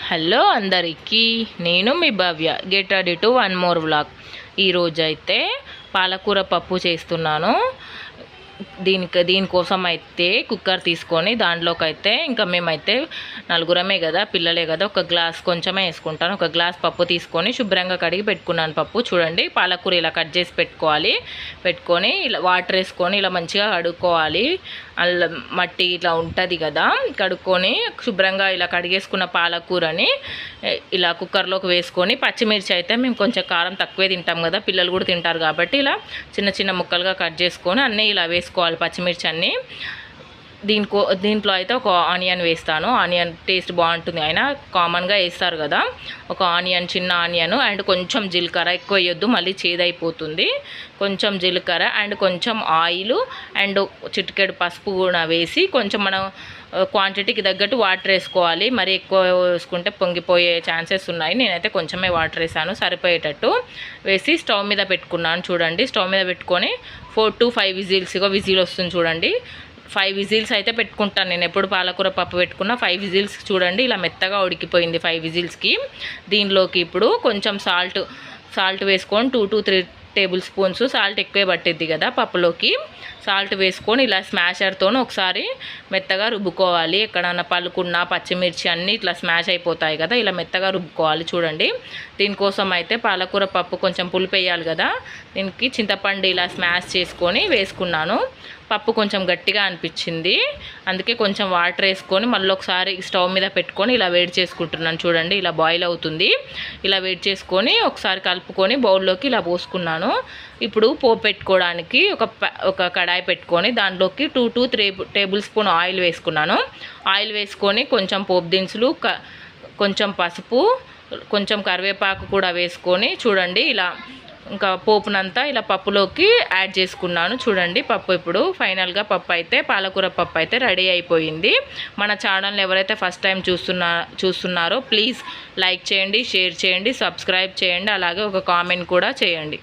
Hello అందరికీ, నేను మీ Bhavya. Get ready to one more vlog. ఈరోజైతే పాలకూర పప్పు చేస్తున్నాను. దీనికోసం అయితే కుక్కర్ తీసుకొని దాంట్లోకి అయితే ఇంకా మేమైతే నలుగురమే కదా, పిల్లలే కదా, ఒక గ్లాస్ కొంచెమే వేసుకుంటాను. ఒక గ్లాస్ పప్పు తీసుకొని శుభ్రంగా కడిగి పెట్టుకున్నాను. పప్పు చూడండి, పాలకూర ఇలా కట్ చేసి పెట్టుకొని ఇలా వాటర్ వేసుకొని ఇలా మంచిగా కడుక్కోవాలి. అల్ల మట్టి ఇట్లా ఉంటుంది కదా, కడుక్కొని శుభ్రంగా ఇలా కడిగేసుకున్న పాలకూరని ఇలా కుక్కర్లోకి వేసుకొని, పచ్చిమిర్చి అయితే మేము కొంచెం కారం తక్కువే తింటాం కదా, పిల్లలు కూడా తింటారు కాబట్టి ఇలా చిన్న చిన్న ముక్కలుగా కట్ చేసుకొని అన్నీ ఇలా వేసుకోవాలి పచ్చిమిర్చి అన్నీ. దీంట్లో అయితే ఒక ఆనియన్ వేస్తాను. ఆనియన్ టేస్ట్ బాగుంటుంది, అయినా కామన్గా వేస్తారు కదా. ఒక ఆనియన్, చిన్న ఆనియన్ అండ్ కొంచెం జీలకర్ర, ఎక్కువ వేయొద్దు మళ్ళీ చేదైపోతుంది. కొంచెం జీలకర్ర అండ్ కొంచెం ఆయిల్ అండ్ చిటికెడు పసుపు కూడా వేసి కొంచెం మనం క్వాంటిటీకి తగ్గట్టు వాటర్ వేసుకోవాలి. మరి ఎక్కువ వేసుకుంటే పొంగిపోయే ఛాన్సెస్ ఉన్నాయి. నేనైతే కొంచెమే వాటర్ వేసాను సరిపోయేటట్టు వేసి స్టవ్ మీద పెట్టుకున్నాను. చూడండి, స్టవ్ మీద పెట్టుకొని 4 to 5 విజిల్స్, విజిల్ వస్తుంది చూడండి. 5 విజిల్స్ అయితే పెట్టుకుంటాను నేను. ఎప్పుడు పాలకూర పప్పు పెట్టుకున్నా 5 విజిల్స్. చూడండి ఇలా మెత్తగా ఉడికిపోయింది 5 విజిల్స్కి. దీనిలోకి ఇప్పుడు కొంచెం సాల్ట్ వేసుకొని 2 to 3 టేబుల్ స్పూన్స్, సాల్ట్ ఎక్కువే పట్టిద్ది కదా పప్పులోకి. సాల్ట్ వేసుకొని ఇలా స్మాషర్తో ఒకసారి మెత్తగా రుబ్బుకోవాలి. ఎక్కడన్నా పలుకున్న పచ్చిమిర్చి అన్నీ ఇట్లా స్మాష్ అయిపోతాయి కదా, ఇలా మెత్తగా రుబ్బుకోవాలి. చూడండి, దీనికోసం అయితే పాలకూర పప్పు కొంచెం పులుపు వేయాలి కదా, దీనికి చింతపండు ఇలా స్మాష్ చేసుకొని వేసుకున్నాను. పప్పు కొంచెం గట్టిగా అనిపించింది, అందుకే కొంచెం వాటర్ వేసుకొని మళ్ళీ ఒకసారి స్టవ్ మీద పెట్టుకొని ఇలా వేడి చేసుకుంటున్నాను. చూడండి ఇలా బాయిల్ అవుతుంది. ఇలా వేడి చేసుకొని ఒకసారి కలుపుకొని బౌల్లోకి ఇలా పోసుకున్నాను. ఇప్పుడు పోపు పెట్టుకోవడానికి ఒక కడాయి పెట్టుకొని దాంట్లోకి 2 to 3 టేబుల్ స్పూన్ ఆయిల్ వేసుకున్నాను. ఆయిల్ వేసుకొని కొంచెం పోపు దినుసులు, కొంచెం పసుపు, కొంచెం కరివేపాకు కూడా వేసుకొని చూడండి ఇలా ఇంకా పోపునంతా ఇలా పప్పులోకి యాడ్ చేసుకున్నాను. చూడండి, పప్పు ఇప్పుడు ఫైనల్గా పప్పు అయితే పాలకూర పప్పు అయితే రెడీ అయిపోయింది. మన ఛానల్ని ఎవరైతే ఫస్ట్ టైం చూస్తున్నారో ప్లీజ్ లైక్ చేయండి, షేర్ చేయండి, సబ్స్క్రైబ్ చేయండి, అలాగే ఒక కామెంట్ కూడా చేయండి.